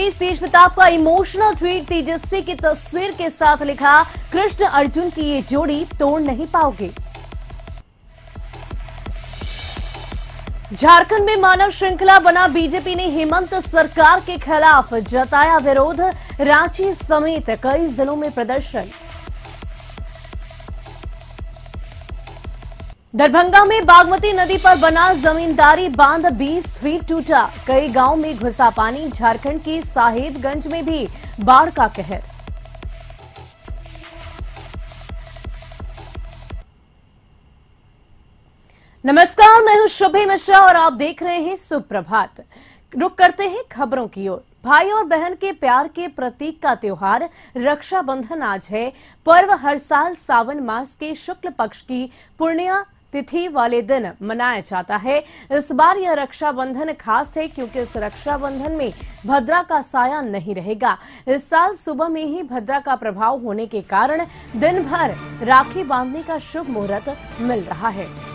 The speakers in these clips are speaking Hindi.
बीच तेज प्रताप का इमोशनल ट्वीट, तेजस्वी की तस्वीर के साथ लिखा, कृष्ण अर्जुन की ये जोड़ी तोड़ नहीं पाओगे। झारखंड में मानव श्रृंखला बना बीजेपी ने हेमंत सरकार के खिलाफ जताया विरोध, रांची समेत कई जिलों में प्रदर्शन। दरभंगा में बागमती नदी पर बना जमींदारी बांध 20 फीट टूटा, कई गांव में घुसा पानी। झारखंड की साहेबगंज में भी बाढ़ का कहर। नमस्कार, मैं हूं शुभे मिश्रा और आप देख रहे हैं सुप्रभात। रुक करते हैं खबरों की ओर। भाई और बहन के प्यार के प्रतीक का त्योहार रक्षाबंधन आज है। पर्व हर साल सावन मास के शुक्ल पक्ष की पुण्य तिथि वाले दिन मनाया जाता है। इस बार यह रक्षाबंधन खास है क्योंकि इस रक्षाबंधन में भद्रा का साया नहीं रहेगा। इस साल सुबह में ही भद्रा का प्रभाव होने के कारण दिन भर राखी बांधने का शुभ मुहूर्त मिल रहा है।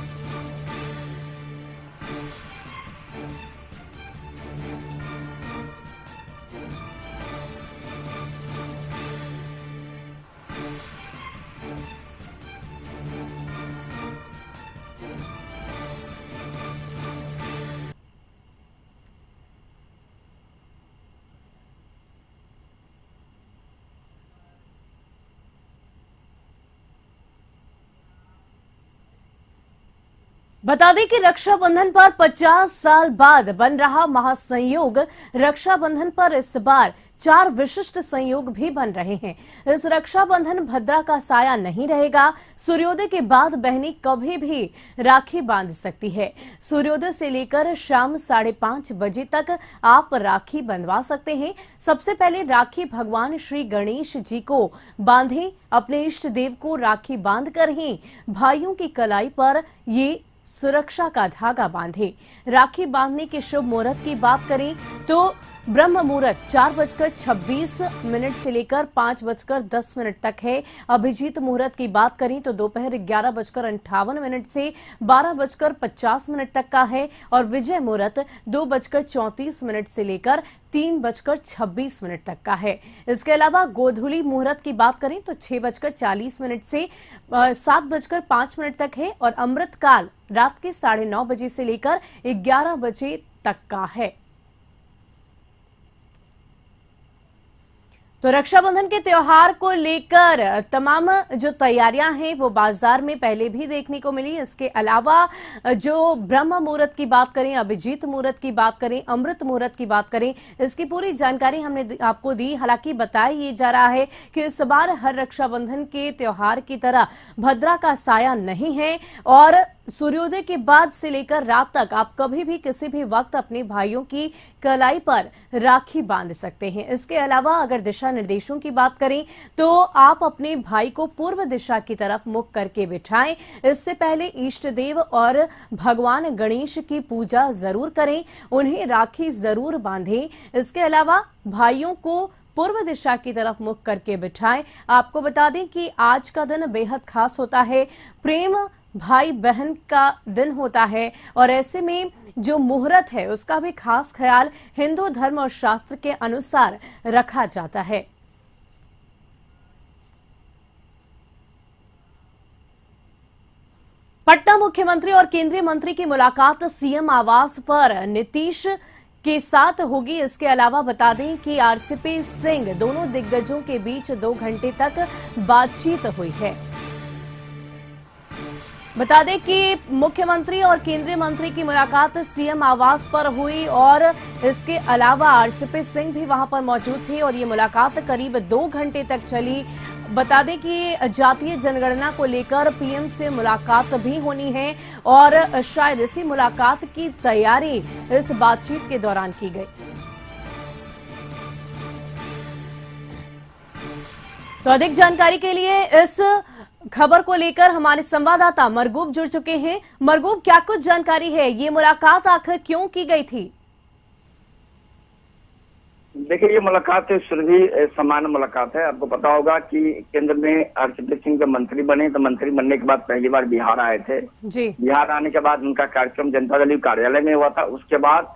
बता दें कि रक्षाबंधन पर 50 साल बाद बन रहा महासंयोग। रक्षाबंधन पर इस बार 4 विशिष्ट संयोग भी बन रहे हैं। इस रक्षाबंधन भद्रा का साया नहीं रहेगा। सूर्योदय के बाद बहनें कभी भी राखी बांध सकती है। सूर्योदय से लेकर शाम 5:30 बजे तक आप राखी बंधवा सकते हैं। सबसे पहले राखी भगवान श्री गणेश जी को बांधें। अपने इष्ट देव को राखी बांधकर ही भाइयों की कलाई पर ये सुरक्षा का धागा बांधे। राखी बांधने के शुभ मुहूर्त की बात करें तो ब्रह्म मुहूर्त 4:26 से लेकर 5:10 तक है। अभिजीत मुहूर्त की बात करें तो दोपहर 11:58 से 12:50 तक का है और विजय मुहूर्त 2:34 से लेकर 3:26 तक का है। इसके अलावा गोधूली मुहूर्त की बात करें तो 6:40 से 7:05 तक है और अमृत काल रात के 9:30 बजे से लेकर 11 बजे तक का है। तो रक्षाबंधन के त्योहार को लेकर तमाम जो तैयारियां हैं वो बाजार में पहले भी देखने को मिली। इसके अलावा जो ब्रह्म मुहूर्त की बात करें, अभिजीत मुहूर्त की बात करें, अमृत मुहूर्त की बात करें, इसकी पूरी जानकारी हमने आपको दी। हालांकि बताया ये जा रहा है कि इस बार हर रक्षाबंधन के त्योहार की तरह भद्रा का साया नहीं है और सूर्योदय के बाद से लेकर रात तक आप कभी भी किसी भी वक्त अपने भाइयों की कलाई पर राखी बांध सकते हैं। इसके अलावा अगर दिशा निर्देशों की बात करें तो आप अपने भाई को पूर्व दिशा की तरफ मुख करके बिठाएं। इससे पहले इष्ट देव और भगवान गणेश की पूजा जरूर करें, उन्हें राखी जरूर बांधें। इसके अलावा भाइयों को पूर्व दिशा की तरफ मुख करके बिठाएं। आपको बता दें कि आज का दिन बेहद खास होता है, प्रेम भाई बहन का दिन होता है और ऐसे में जो मुहूर्त है उसका भी खास ख्याल हिंदू धर्म और शास्त्र के अनुसार रखा जाता है। पटना मुख्यमंत्री और केंद्रीय मंत्री की मुलाकात सीएम आवास पर नीतीश के साथ होगी। इसके अलावा बता दें कि आरसीपी सिंह दोनों दिग्गजों के बीच 2 घंटे तक बातचीत हुई है। बता दें कि मुख्यमंत्री और केंद्रीय मंत्री की मुलाकात सीएम आवास पर हुई और इसके अलावा आरसीपी सिंह भी वहां पर मौजूद थे और ये मुलाकात करीब 2 घंटे तक चली। बता दें कि जातीय जनगणना को लेकर पीएम से मुलाकात भी होनी है और शायद इसी मुलाकात की तैयारी इस बातचीत के दौरान की गई। तो अधिक जानकारी के लिए इस खबर को लेकर हमारे संवाददाता मरगूब जुड़ चुके हैं। मरगूब, क्या कुछ जानकारी है? ये मुलाकात आखिर क्यों की गई थी? देखिए, ये मुलाकात सुरभि सामान्य मुलाकात है। आपको पता होगा कि केंद्र में आरसीपी सिंह जब मंत्री बने तो मंत्री बनने के बाद पहली बार बिहार आए थे जी। बिहार आने के बाद उनका कार्यक्रम जनता दल कार्यालय में हुआ था। उसके बाद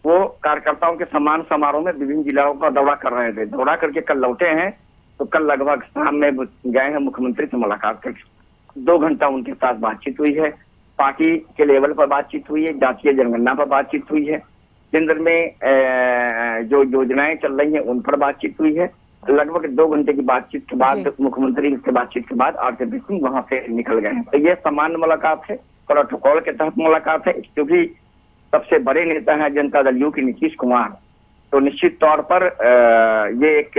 वो कार्यकर्ताओं के सम्मान समारोह में विभिन्न जिलों का दौरा कर रहे थे। दौरा करके कल लौटे हैं, तो कल लगभग शाम में गए हैं, मुख्यमंत्री से मुलाकात करके 2 घंटा उनके साथ बातचीत हुई है। पार्टी के लेवल पर बातचीत हुई है, जातीय जनगणना पर बातचीत हुई है, केंद्र में जो योजनाएं चल रही हैं उन पर बातचीत हुई है। लगभग 2 घंटे की बातचीत के बाद मुख्यमंत्री से बातचीत के बाद आरसीपी सिंह वहां से निकल गए हैं। तो ये सामान्य मुलाकात है, प्रोटोकॉल के तहत मुलाकात है, क्योंकि सबसे बड़े नेता हैं जनता दल यू के नीतीश कुमार, तो निश्चित तौर पर ये एक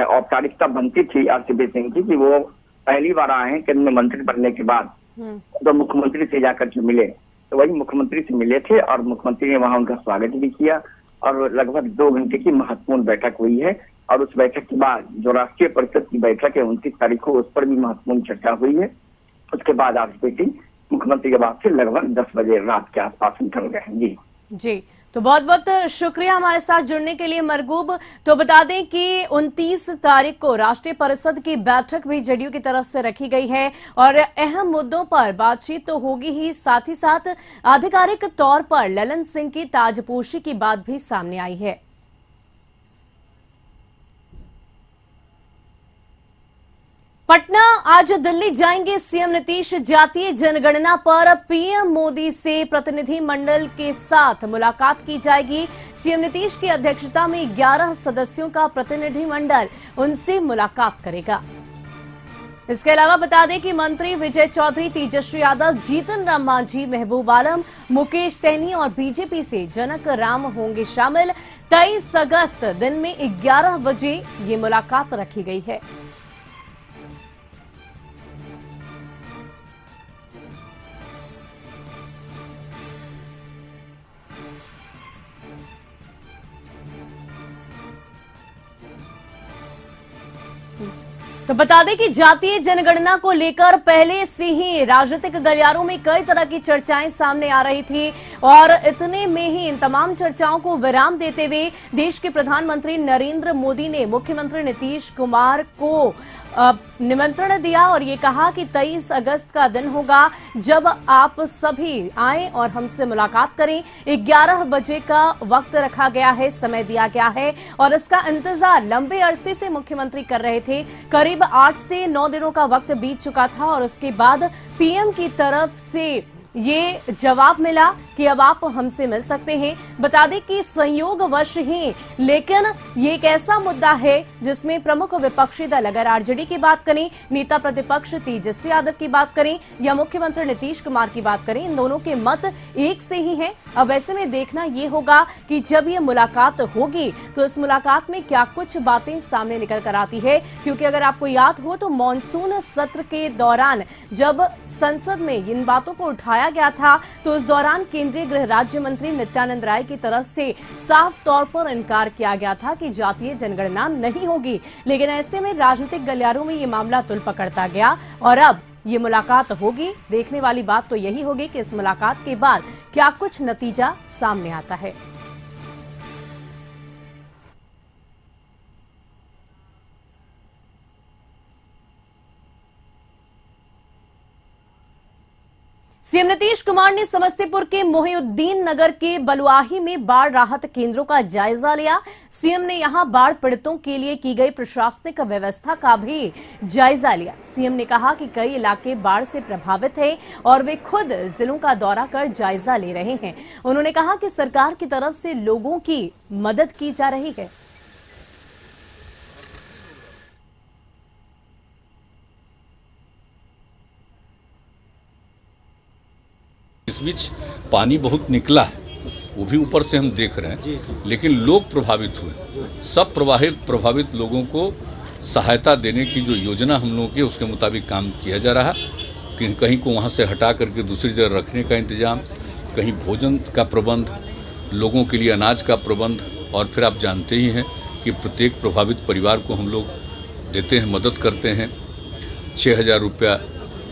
औपचारिकता बनती थी आरसीपी सिंह की कि वो पहली बार आए हैं केंद्र में मंत्री बनने के बाद, तो मुख्यमंत्री से जाकर के मिले। तो वही मुख्यमंत्री से मिले थे और मुख्यमंत्री ने वहां उनका स्वागत भी किया और लगभग 2 घंटे की महत्वपूर्ण बैठक हुई है। और उस बैठक के बाद जो राष्ट्रीय परिषद की बैठक है 29 तारीख को, उस पर भी महत्वपूर्ण चर्चा हुई है। उसके बाद आरसीपी सिंह मुख्यमंत्री के बाद से लगभग 10 बजे रात के आसपास निकल गए हैं। जी तो बहुत बहुत शुक्रिया हमारे साथ जुड़ने के लिए मरगूब। तो बता दें कि 29 तारीख को राष्ट्रीय परिषद की बैठक भी जेडीयू की तरफ से रखी गई है और अहम मुद्दों पर बातचीत तो होगी ही, साथ ही साथ आधिकारिक तौर पर ललन सिंह की ताजपोशी की बात भी सामने आई है। पटना आज दिल्ली जाएंगे सीएम नीतीश। जातीय जनगणना पर पीएम मोदी से प्रतिनिधि मंडल के साथ मुलाकात की जाएगी। सीएम नीतीश की अध्यक्षता में 11 सदस्यों का प्रतिनिधि मंडल उनसे मुलाकात करेगा। इसके अलावा बता दें कि मंत्री विजय चौधरी, तेजस्वी यादव, जीतन राम मांझी, महबूब आलम, मुकेश सैनी और बीजेपी से जनक राम होंगे शामिल। 23 अगस्त दिन में 11 बजे ये मुलाकात रखी गई है। तो बता दें कि जातीय जनगणना को लेकर पहले से ही राजनीतिक गलियारों में कई तरह की चर्चाएं सामने आ रही थी और इतने में ही इन तमाम चर्चाओं को विराम देते हुए देश के प्रधानमंत्री नरेंद्र मोदी ने मुख्यमंत्री नीतीश कुमार को निमंत्रण दिया और ये कहा कि 23 अगस्त का दिन होगा जब आप सभी आएं और हमसे मुलाकात करें। 11 बजे का वक्त रखा गया है, समय दिया गया है और इसका इंतजार लंबे अरसे से मुख्यमंत्री कर रहे थे। करीब 8 से 9 दिनों का वक्त बीत चुका था और उसके बाद पीएम की तरफ से ये जवाब मिला कि अब आप हमसे मिल सकते हैं। बता दें कि संयोगवश ही, लेकिन ये एक ऐसा मुद्दा है जिसमें प्रमुख विपक्षी दल, अगर आरजेडी की बात करें, नेता प्रतिपक्ष तेजस्वी यादव की बात करें या मुख्यमंत्री नीतीश कुमार की बात करें, इन दोनों के मत एक से ही हैं। अब ऐसे में देखना ये होगा कि जब ये मुलाकात होगी तो इस मुलाकात में क्या कुछ बातें सामने निकल कर आती है, क्योंकि अगर आपको याद हो तो मानसून सत्र के दौरान जब संसद में इन बातों को उठाया गया था तो उस दौरान केंद्रीय गृह राज्य मंत्री नित्यानंद राय की तरफ से साफ तौर पर इनकार किया गया था कि जातीय जनगणना नहीं होगी। लेकिन ऐसे में राजनीतिक गलियारों में ये मामला तुल पकड़ता गया और अब ये मुलाकात होगी। देखने वाली बात तो यही होगी कि इस मुलाकात के बाद क्या कुछ नतीजा सामने आता है। सीएम नीतीश कुमार ने समस्तीपुर के मोहिउद्दीन नगर के बलुआही में बाढ़ राहत केंद्रों का जायजा लिया। सीएम ने यहां बाढ़ पीड़ितों के लिए की गई प्रशासनिक व्यवस्था का भी जायजा लिया। सीएम ने कहा कि कई इलाके बाढ़ से प्रभावित हैं और वे खुद जिलों का दौरा कर जायजा ले रहे हैं। उन्होंने कहा कि सरकार की तरफ से लोगों की मदद की जा रही है। इस बीच पानी बहुत निकला है, वो भी ऊपर से हम देख रहे हैं, लेकिन लोग प्रभावित हुए। सब प्रभावित लोगों को सहायता देने की जो योजना हम लोगों की उसके मुताबिक काम किया जा रहा है। कहीं को वहाँ से हटा करके दूसरी जगह रखने का इंतजाम, कहीं भोजन का प्रबंध, लोगों के लिए अनाज का प्रबंध, और फिर आप जानते ही हैं कि प्रत्येक प्रभावित परिवार को हम लोग देते हैं, मदद करते हैं। 6,000 रुपया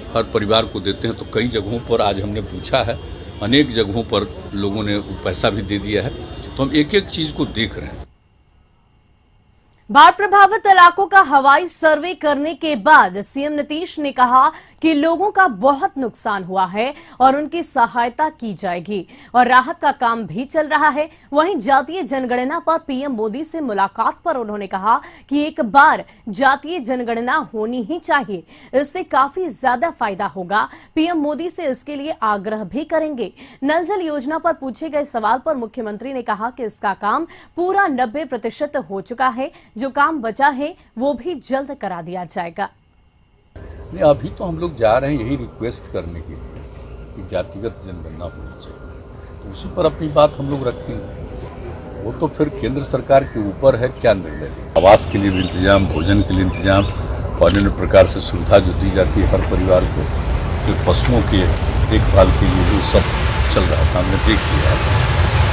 हर परिवार को देते हैं। तो कई जगहों पर आज हमने पूछा है, अनेक जगहों पर लोगों ने पैसा भी दे दिया है। तो हम एक एक चीज़ को देख रहे हैं। बाढ़ प्रभावित इलाकों का हवाई सर्वे करने के बाद सीएम नीतीश ने कहा कि लोगों का बहुत नुकसान हुआ है और उनकी सहायता की जाएगी और राहत का काम भी चल रहा है। वहीं जातीय जनगणना पर पीएम मोदी से मुलाकात पर उन्होंने कहा कि एक बार जातीय जनगणना होनी ही चाहिए, इससे काफी ज्यादा फायदा होगा। पीएम मोदी से इसके लिए आग्रह भी करेंगे। नल जल योजना पर पूछे गए सवाल पर मुख्यमंत्री ने कहा कि इसका काम पूरा 90% हो चुका है, जो काम बचा है वो भी जल्द करा दिया जाएगा। नहीं, अभी तो हम लोग जा रहे हैं यही रिक्वेस्ट करने के लिए कि जातिगत जनगणना होनी चाहिए, तो उसी पर अपनी बात हम लोग रखेंगे। वो तो फिर केंद्र सरकार के ऊपर है क्या निर्णय ले। आवास के लिए भी इंतजाम, भोजन के लिए इंतजाम और अन्य प्रकार से सुविधा जो दी जाती है हर परिवार को, फिर पशुओं के देखभाल के लिए जो सब चल रहा था हमने देख लिया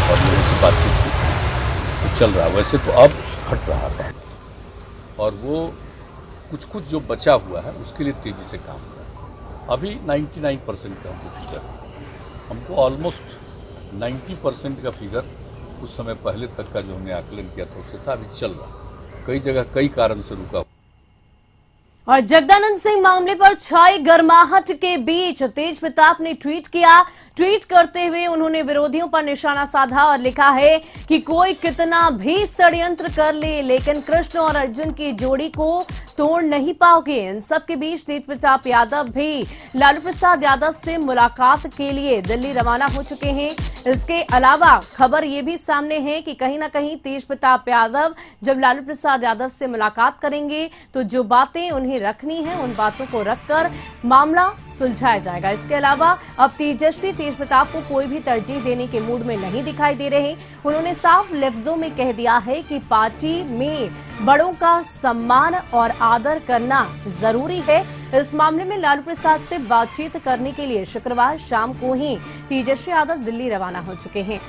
और लोगों से बातचीत की तो चल रहा। वैसे तो अब हट रहा था और वो कुछ जो बचा हुआ है उसके लिए तेजी से काम कर रहा है। अभी 99% का हमको फिगर, हमको ऑलमोस्ट 90% का फिगर उस समय पहले तक का जो हमने आकलन किया था उससे था, अभी चल रहा। कई जगह कई कारण से रुका। और जगदानंद सिंह मामले पर छाई गर्माहट के बीच तेज प्रताप ने ट्वीट किया। ट्वीट करते हुए उन्होंने विरोधियों पर निशाना साधा और लिखा है कि कोई कितना भी षड्यंत्र कर ले, लेकिन कृष्ण और अर्जुन की जोड़ी को तोड़ नहीं पाओगे। इन सब के बीच तेज प्रताप यादव भी लालू प्रसाद यादव से मुलाकात के लिए दिल्ली रवाना हो चुके हैं। इसके अलावा खबर ये भी सामने है कि कहीं ना कहीं तेज प्रताप यादव जब लालू प्रसाद यादव से मुलाकात करेंगे तो जो बातें उन्हें रखनी है उन बातों को रखकर मामला सुलझाया जाएगा। इसके अलावा अब तेजस्वी तेज प्रताप को कोई भी तरजीह देने के मूड में नहीं दिखाई दे रहे। उन्होंने साफ लफ्जों में कह दिया है कि पार्टी में बड़ों का सम्मान और आदर करना जरूरी है। इस मामले में लालू प्रसाद से बातचीत करने के लिए शुक्रवार शाम को ही तेजस्वी यादव दिल्ली रवाना हो चुके हैं।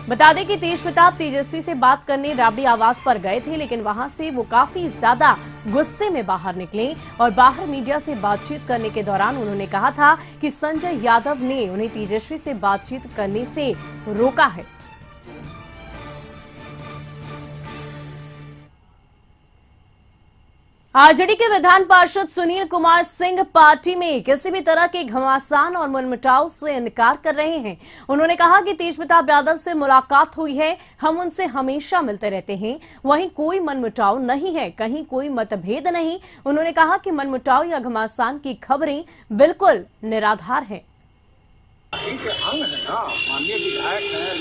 बता दें कि तेज प्रताप तेजस्वी से बात करने राबड़ी आवास पर गए थे, लेकिन वहां से वो काफी ज्यादा गुस्से में बाहर निकले और बाहर मीडिया से बातचीत करने के दौरान उन्होंने कहा था कि संजय यादव ने उन्हें तेजस्वी से बातचीत करने से रोका है। आरजेडी के विधान पार्षद सुनील कुमार सिंह पार्टी में किसी भी तरह के घमासान और मनमुटाव से इनकार कर रहे हैं। उन्होंने कहा कि तेज प्रताप यादव से मुलाकात हुई है, हम उनसे हमेशा मिलते रहते हैं, वहीं कोई मनमुटाव नहीं है, कहीं कोई मतभेद नहीं। उन्होंने कहा कि मनमुटाव या घमासान की खबरें बिल्कुल निराधार हैं। पार्टी के अंग है ना, माननीय विधायक हैं,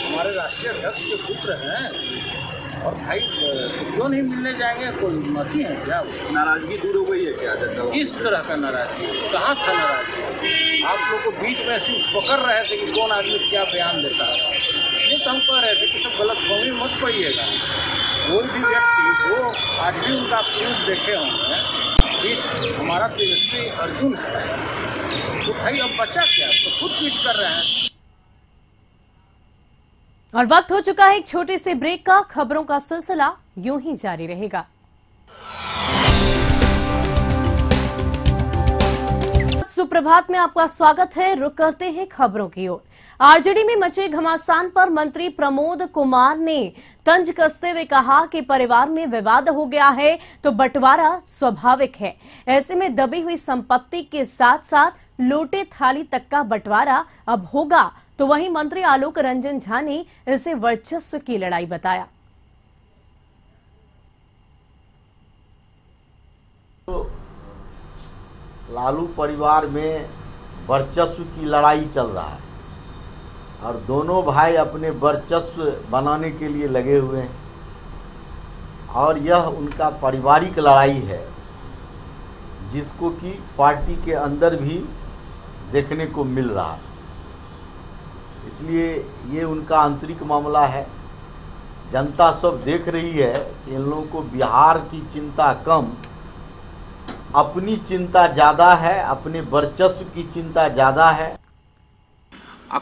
हमारे राष्ट्रीय अध्यक्ष के पुत्र हैं और भाई क्यों नहीं मिलने जाएंगे? कोई मत ही है क्या? नाराजगी दूर हो गई है क्या? किस तरह का नाराजगी? कहाँ था नाराजगी? आप लोग को बीच में ऐसे पकड़ रहे थे कि कौन आदमी क्या बयान देता है, इसलिए तो हम कह रहे थे कि सब गलतफहमी मत पड़िएगा। कोई भी व्यक्ति जो आज भी उनका न्यूज़ देखे होंगे कि हमारा तेजस्वी अर्जुन है, तो भाई अब बचा क्या? तो खुद ट्वीट कर रहे हैं। और वक्त हो चुका है एक छोटे से ब्रेक का। खबरों का सिलसिला यूं ही जारी रहेगा। सुप्रभात में आपका स्वागत है। रुक करते हैं खबरों की ओर। आरजेडी में मचे घमासान पर मंत्री प्रमोद कुमार ने तंज कसते हुए कहा कि परिवार में विवाद हो गया है तो बंटवारा स्वाभाविक है। ऐसे में दबी हुई संपत्ति के साथ साथ लोटे थाली तक का बंटवारा अब होगा। तो वहीं मंत्री आलोक रंजन झा ने इसे वर्चस्व की लड़ाई बताया। तो लालू परिवार में वर्चस्व की लड़ाई चल रहा है और दोनों भाई अपने वर्चस्व बनाने के लिए लगे हुए हैं और यह उनका पारिवारिक लड़ाई है, जिसको कि पार्टी के अंदर भी देखने को मिल रहा है। इसलिए ये उनका आंतरिक मामला है। जनता सब देख रही है कि इन लोगों को बिहार की चिंता कम, अपनी चिंता ज़्यादा है, अपने वर्चस्व की चिंता ज़्यादा है।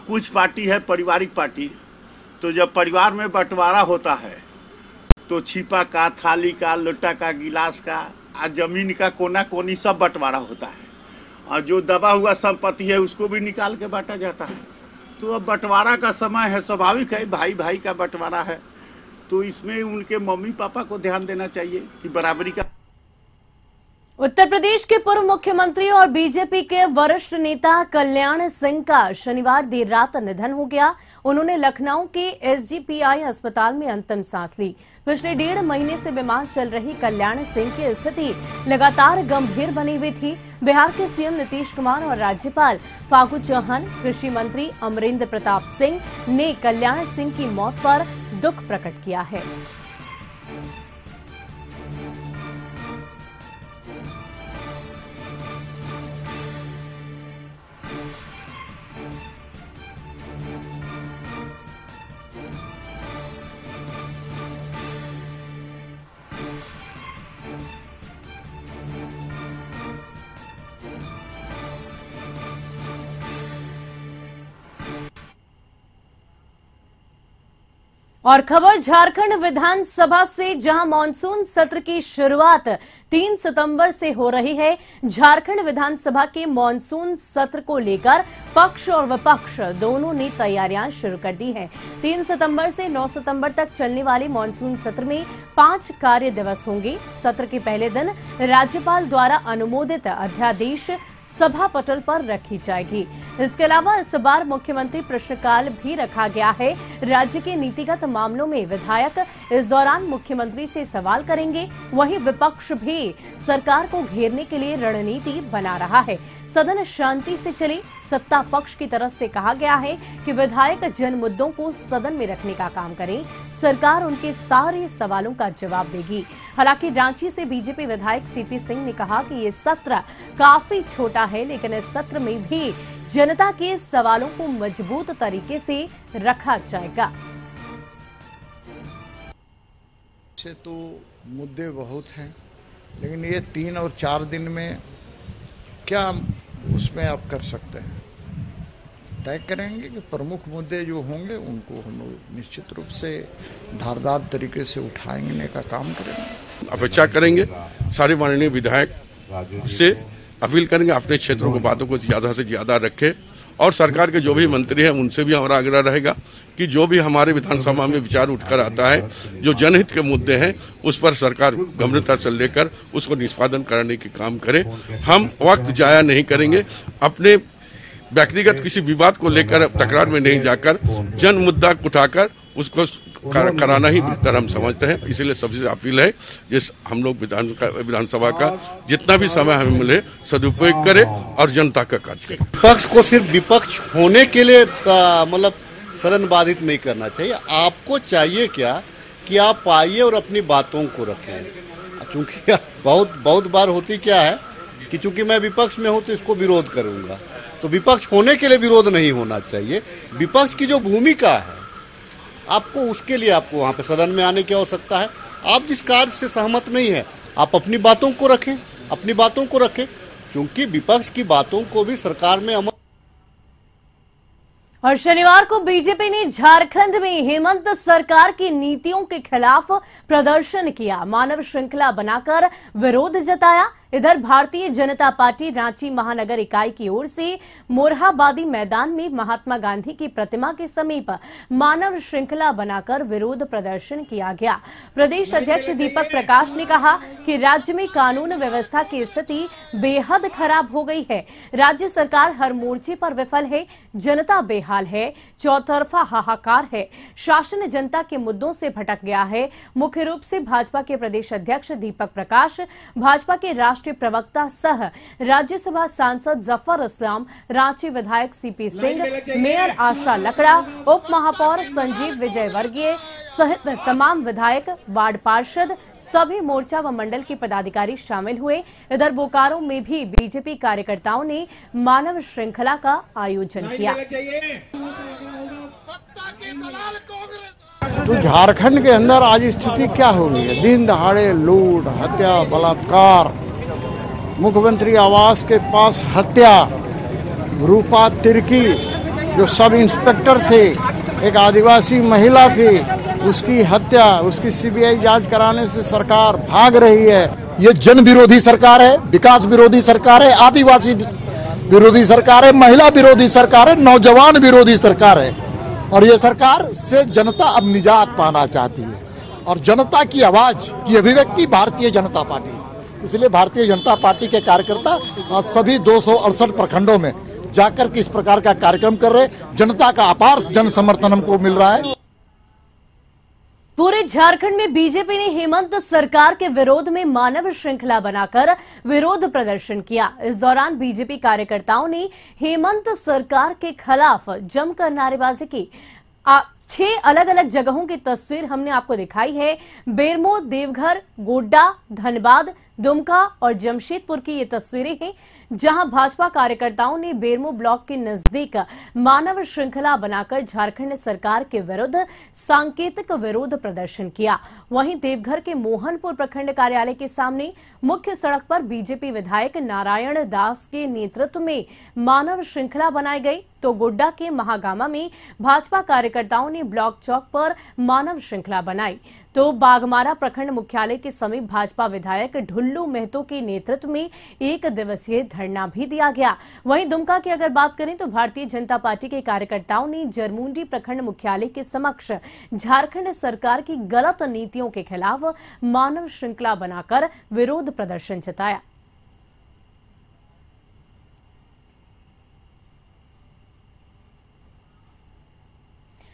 कुछ पार्टी है पारिवारिक पार्टी, तो जब परिवार में बंटवारा होता है तो छिपा का, थाली का, लोटा का, गिलास का, जमीन का कोना कोनी सब बंटवारा होता है और जो दबा हुआ संपत्ति है उसको भी निकाल के बांटा जाता है। तो अब बंटवारा का समय है, स्वाभाविक है, भाई भाई का बंटवारा है। तो इसमें उनके मम्मी पापा को ध्यान देना चाहिए कि बराबरी का। उत्तर प्रदेश के पूर्व मुख्यमंत्री और बीजेपी के वरिष्ठ नेता कल्याण सिंह का शनिवार देर रात निधन हो गया। उन्होंने लखनऊ के एसजीपीआई अस्पताल में अंतिम सांस ली। पिछले 1.5 महीने से बीमार चल रही कल्याण सिंह की स्थिति लगातार गंभीर बनी हुई थी। बिहार के सीएम नीतीश कुमार और राज्यपाल फागू चौहान, कृषि मंत्री अमरिंदर प्रताप सिंह ने कल्याण सिंह की मौत पर दुख प्रकट किया है। और खबर झारखंड विधानसभा से, जहां मॉनसून सत्र की शुरुआत 3 सितंबर से हो रही है। झारखंड विधानसभा के मॉनसून सत्र को लेकर पक्ष और विपक्ष दोनों ने तैयारियां शुरू कर दी हैं। 3 सितंबर से 9 सितंबर तक चलने वाले मॉनसून सत्र में 5 कार्य दिवस होंगे। सत्र के पहले दिन राज्यपाल द्वारा अनुमोदित अध्यादेश सभा पटल पर रखी जाएगी। इसके अलावा इस बार मुख्यमंत्री प्रश्नकाल भी रखा गया है। राज्य के नीतिगत मामलों में विधायक इस दौरान मुख्यमंत्री से सवाल करेंगे। वहीं विपक्ष भी सरकार को घेरने के लिए रणनीति बना रहा है। सदन शांति से चले। सत्ता पक्ष की तरफ से कहा गया है कि विधायक जन मुद्दों को सदन में रखने का काम करें। सरकार उनके सारे सवालों का जवाब देगी। हालांकि रांची से बीजेपी विधायक सीपी सिंह ने कहा कि ये सत्र काफी छोटा है, लेकिन इस सत्र में भी जनता के सवालों को मजबूत तरीके से रखा जाएगा। से तो मुद्दे बहुत हैं, लेकिन ये 3 और 4 दिन में क्या उसमें आप कर सकते हैं, तय करेंगे कि प्रमुख मुद्दे जो होंगे उनको हम निश्चित रूप से धारदार तरीके से उठाने का काम करेंगे। अपेक्षा करेंगे सारे माननीय विधायक से अपील करेंगे अपने क्षेत्रों को बातों को ज्यादा से ज्यादा रखे, और सरकार के जो भी मंत्री हैं उनसे भी हमारा आग्रह रहेगा कि जो भी हमारे विधानसभा में विचार उठकर आता है, जो जनहित के मुद्दे हैं उस पर सरकार गंभीरता से लेकर उसको निष्पादन कराने की काम करे। हम वक्त जाया नहीं करेंगे, अपने व्यक्तिगत किसी विवाद को लेकर तकरार में नहीं जाकर जन मुद्दा उठाकर उसको कराना ही बेहतर हम समझते हैं। इसलिए सबसे अपील है जिस हम लोग विधानसभा का जितना भी समय हमें मिले सदुपयोग करें और जनता का कार्य करें। विपक्ष को सिर्फ विपक्ष होने के लिए मतलब सदन बाधित नहीं करना चाहिए। आपको चाहिए क्या कि आप आइए और अपनी बातों को रखें, क्योंकि बहुत बार होती क्या है कि चूंकि मैं विपक्ष में हूं तो इसको विरोध करूंगा। तो विपक्ष होने के लिए विरोध नहीं होना चाहिए। विपक्ष की जो भूमिका है आपको उसके लिए आपको वहां पे सदन में आने की आवश्यकता है। आप जिस कार्य से सहमत नहीं है आप अपनी बातों को रखें, क्योंकि विपक्ष की बातों को भी सरकार में अमल। और शनिवार को बीजेपी ने झारखंड में हेमंत सरकार की नीतियों के खिलाफ प्रदर्शन किया, मानव श्रृंखला बनाकर विरोध जताया। इधर भारतीय जनता पार्टी रांची महानगर इकाई की ओर से मोरहाबादी मैदान में महात्मा गांधी की प्रतिमा के समीप मानव श्रृंखला बनाकर विरोध प्रदर्शन किया गया। प्रदेश अध्यक्ष दीपक प्रकाश ने कहा कि राज्य में कानून व्यवस्था की स्थिति बेहद खराब हो गई है। राज्य सरकार हर मोर्चे पर विफल है, जनता बेहाल है, चौतरफा हाहाकार है, शासन जनता के मुद्दों से भटक गया है। मुख्य रूप से भाजपा के प्रदेश अध्यक्ष दीपक प्रकाश, भाजपा के राष्ट्रीय प्रवक्ता सह राज्यसभा सांसद जफर इस्लाम, रांची विधायक सीपी सिंह, मेयर आशा लकड़ा, उप महापौर संजीव विजयवर्गीय सहित तमाम विधायक, वार्ड पार्षद, सभी मोर्चा व मंडल के पदाधिकारी शामिल हुए। इधर बोकारो में भी बीजेपी कार्यकर्ताओं ने मानव श्रृंखला का आयोजन किया। तो झारखंड के अंदर आज स्थिति क्या हो गई है? दिन दहाड़े लूट, हत्या, बलात्कार, मुख्यमंत्री आवास के पास हत्या, रूपा तिर्की जो सब इंस्पेक्टर थे, एक आदिवासी महिला थी, उसकी हत्या, उसकी सीबीआई जांच कराने से सरकार भाग रही है। ये जन विरोधी सरकार है, विकास विरोधी सरकार है, आदिवासी विरोधी सरकार है, महिला विरोधी सरकार है, नौजवान विरोधी सरकार है। और ये सरकार से जनता अब निजात पाना चाहती है। और जनता की आवाज की अभिव्यक्ति भारतीय जनता पार्टी। इसलिए भारतीय जनता पार्टी के कार्यकर्ता आज सभी 268 प्रखंडों में जाकर के इस प्रकार का कार्यक्रम कर रहे, जनता का अपार जन समर्थन हमको मिल रहा है। पूरे झारखंड में बीजेपी ने हेमंत सरकार के विरोध में मानव श्रृंखला बनाकर विरोध प्रदर्शन किया। इस दौरान बीजेपी कार्यकर्ताओं ने हेमंत सरकार के खिलाफ जमकर नारेबाजी की। 6 अलग अलग जगहों की तस्वीर हमने आपको दिखाई है। बेरमो, देवघर, गोड्डा, धनबाद, दुमका और जमशेदपुर की ये तस्वीरें हैं, जहां भाजपा कार्यकर्ताओं ने बेरमो ब्लॉक के नजदीक मानव श्रृंखला बनाकर झारखंड सरकार के विरुद्ध सांकेतिक विरोध प्रदर्शन किया। वहीं देवघर के मोहनपुर प्रखंड कार्यालय के सामने मुख्य सड़क पर बीजेपी विधायक नारायण दास के नेतृत्व में मानव श्रृंखला बनाई गई, तो गोड्डा के महागामा में भाजपा कार्यकर्ताओं ने ब्लॉक चौक पर मानव श्रृंखला बनाई। तो बागमारा प्रखंड मुख्यालय के समीप भाजपा विधायक ढुल्लू महतो के नेतृत्व में 1 दिवसीय धरना भी दिया गया। वहीं दुमका की अगर बात करें तो भारतीय जनता पार्टी के कार्यकर्ताओं ने जरमुंडी प्रखंड मुख्यालय के समक्ष झारखंड सरकार की गलत नीतियों के खिलाफ मानव श्रृंखला बनाकर विरोध प्रदर्शन जताया।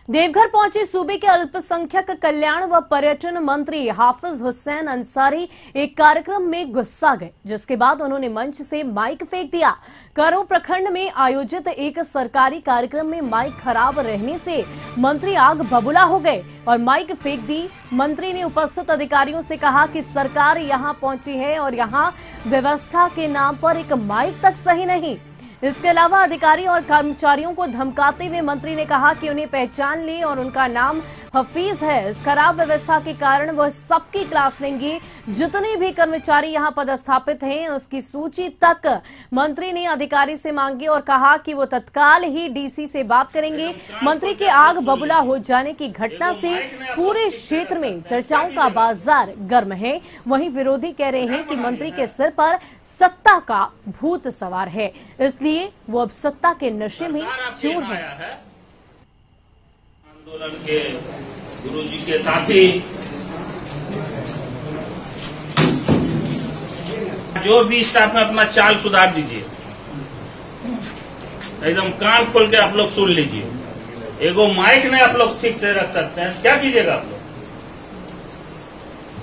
देवघर पहुंचे सूबे के अल्पसंख्यक कल्याण व पर्यटन मंत्री हाफिज हुसैन अंसारी एक कार्यक्रम में गुस्सा गए, जिसके बाद उन्होंने मंच से माइक फेंक दिया। करो प्रखंड में आयोजित एक सरकारी कार्यक्रम में माइक खराब रहने से मंत्री आग बबूला हो गए और माइक फेंक दी। मंत्री ने उपस्थित अधिकारियों से कहा कि सरकार यहां पहुंची है और यहां व्यवस्था के नाम पर एक माइक तक सही नहीं। इसके अलावा अधिकारी और कर्मचारियों को धमकाते हुए मंत्री ने कहा कि उन्हें पहचान ली और उनका नाम हफीज है। इस खराब व्यवस्था के कारण वह सबकी क्लास लेंगे। जितने भी कर्मचारी यहां पदस्थापित हैं उसकी सूची तक मंत्री ने अधिकारी से मांगी और कहा कि वो तत्काल ही डीसी से बात करेंगे। मंत्री के आग बबूला हो जाने की घटना से पूरे क्षेत्र में चर्चाओं का बाजार गर्म है। वहीं विरोधी कह रहे हैं कि मंत्री के सिर पर सत्ता का भूत सवार है, इसलिए वो अब सत्ता के नशे में चूर है। आंदोलन के गुरुजी के साथी जो भी स्टाफ में अपना चाल सुधार दीजिए, एकदम कान खोल के आप लोग सुन लीजिए। एगो माइक नहीं आप लोग ठीक से रख सकते हैं, क्या कीजिएगा आप लोग?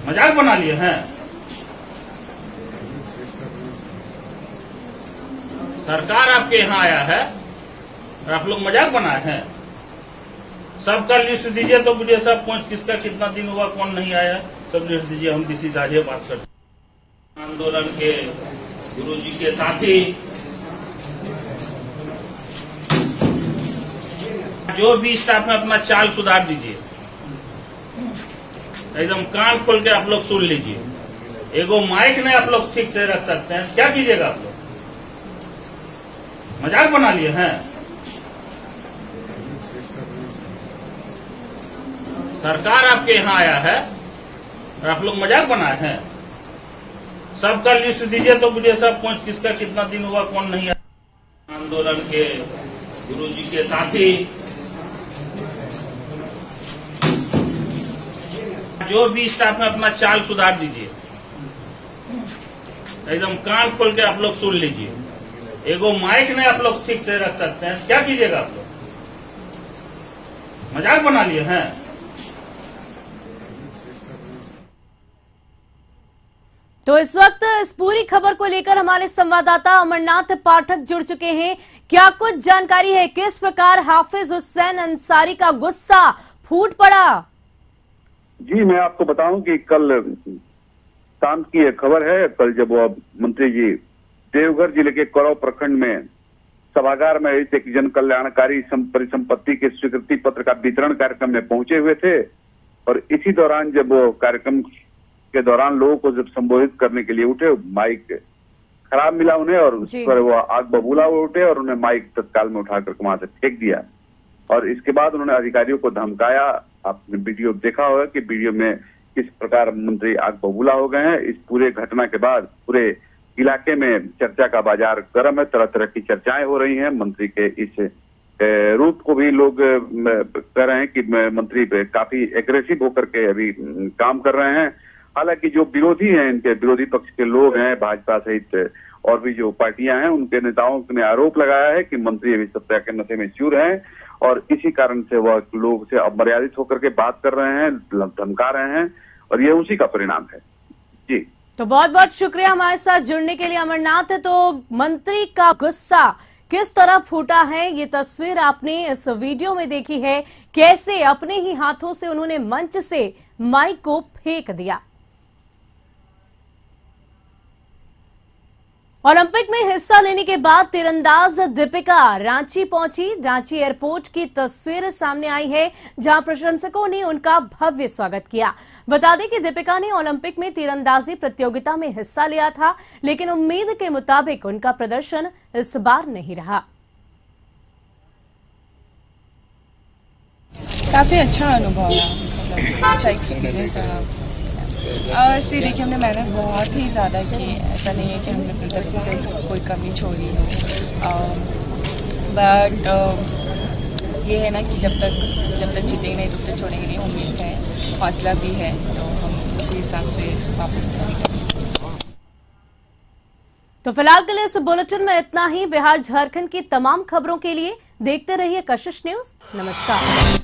मजाक बना लिए हैं। सरकार आपके यहाँ आया है और आप लोग मजाक बनाए हैं। सबका लिस्ट दीजिए तो वीडियो साहब पहुंच किसका कितना दिन हुआ, कौन नहीं आया, सब लिस्ट दीजिए। हम डीसी से आज बात करते हैं। आंदोलन के गुरुजी के साथी जो भी स्टाफ में अपना चाल सुधार दीजिए, एकदम कान खोल के आप लोग सुन लीजिए। एगो माइक नहीं आप लोग ठीक से रख सकते हैं, क्या कीजिएगा आप लोग? मजाक बना लिए हैं। सरकार आपके यहाँ आया है और आप लोग मजाक बनाए हैं। सबका लिस्ट दीजिए तो वीडियो साहब पहुंच किसका कितना दिन हुआ, कौन नहीं आया। आंदोलन के गुरुजी के साथी जो भी स्टाफ में अपना चाल सुधार दीजिए, एकदम कान खोल के आप लोग सुन लीजिए। एगो माइक नहीं आप लोग ठीक से रख सकते हैं, क्या कीजिएगा आप लोग? मजाक बना लिए हैं। तो इस वक्त इस पूरी खबर को लेकर हमारे संवाददाता अमरनाथ पाठक जुड़ चुके हैं। क्या कुछ जानकारी है, किस प्रकार हाफिज हुसैन अंसारी का गुस्सा फूट पड़ा? जी, मैं आपको बताऊं कि कल शाम की एक खबर है। कल जब वो मंत्री जी देवघर जिले के करौ प्रखंड में सभागार में एक जन कल्याणकारी परिसंपत्ति के स्वीकृति पत्र का वितरण कार्यक्रम में पहुंचे हुए थे और इसी दौरान जब वो कार्यक्रम के दौरान लोगों को जब संबोधित करने के लिए उठे, माइक खराब मिला उन्हें और उस पर वो आग बबूला हुए उठे और उन्हें माइक तत्काल में उठाकर वहां से फेंक दिया। और इसके बाद उन्होंने अधिकारियों को धमकाया। आपने वीडियो देखा होगा कि वीडियो में किस प्रकार मंत्री आग बबूला हो गए हैं। इस पूरे घटना के बाद पूरे इलाके में चर्चा का बाजार गर्म है, तरह तरह की चर्चाएं हो रही हैं मंत्री के इस रूप को भी लोग कह रहे हैं कि मंत्री काफी एग्रेसिव होकर के अभी काम कर रहे हैं। हालांकि जो विरोधी हैं, इनके विरोधी पक्ष के लोग हैं, भाजपा सहित और भी जो पार्टियां हैं, उनके नेताओं ने आरोप लगाया है कि मंत्री अभी सत्ता के नशे में चूर हैं और इसी कारण से वह लोग से अमर्यादित होकर के बात कर रहे हैं, धमका रहे हैं और ये उसी का परिणाम है। जी तो बहुत बहुत शुक्रिया हमारे साथ जुड़ने के लिए अमरनाथ। तो मंत्री का गुस्सा किस तरह फूटा है, ये तस्वीर आपने इस वीडियो में देखी है, कैसे अपने ही हाथों से उन्होंने मंच से माइक को फेंक दिया। ओलंपिक में हिस्सा लेने के बाद तीरंदाज दीपिका रांची पहुंची। रांची एयरपोर्ट की तस्वीर सामने आई है, जहां प्रशंसकों ने उनका भव्य स्वागत किया। बता दें कि दीपिका ने ओलंपिक में तीरंदाजी प्रतियोगिता में हिस्सा लिया था, लेकिन उम्मीद के मुताबिक उनका प्रदर्शन इस बार नहीं रहा। काफी अच्छा अनुभव रहा, अच्छा एक्सपीरियंस रहा। इसी देखिए हमने मेहनत बहुत ही ज़्यादा की, ऐसा नहीं है कि हमने प्रदर्शन से कोई कमी छोड़ी हो, बट ये है ना कि जब तक जीतेंगे नहीं तब तक छोड़ेंगे नहीं। उम्मीद है, हौसला भी है, तो हम उसी हिसाब से वापस करेंगे। तो फिलहाल के लिए इस बुलेटिन में इतना ही। बिहार झारखंड की तमाम खबरों के लिए देखते रहिए कशिश न्यूज। नमस्कार।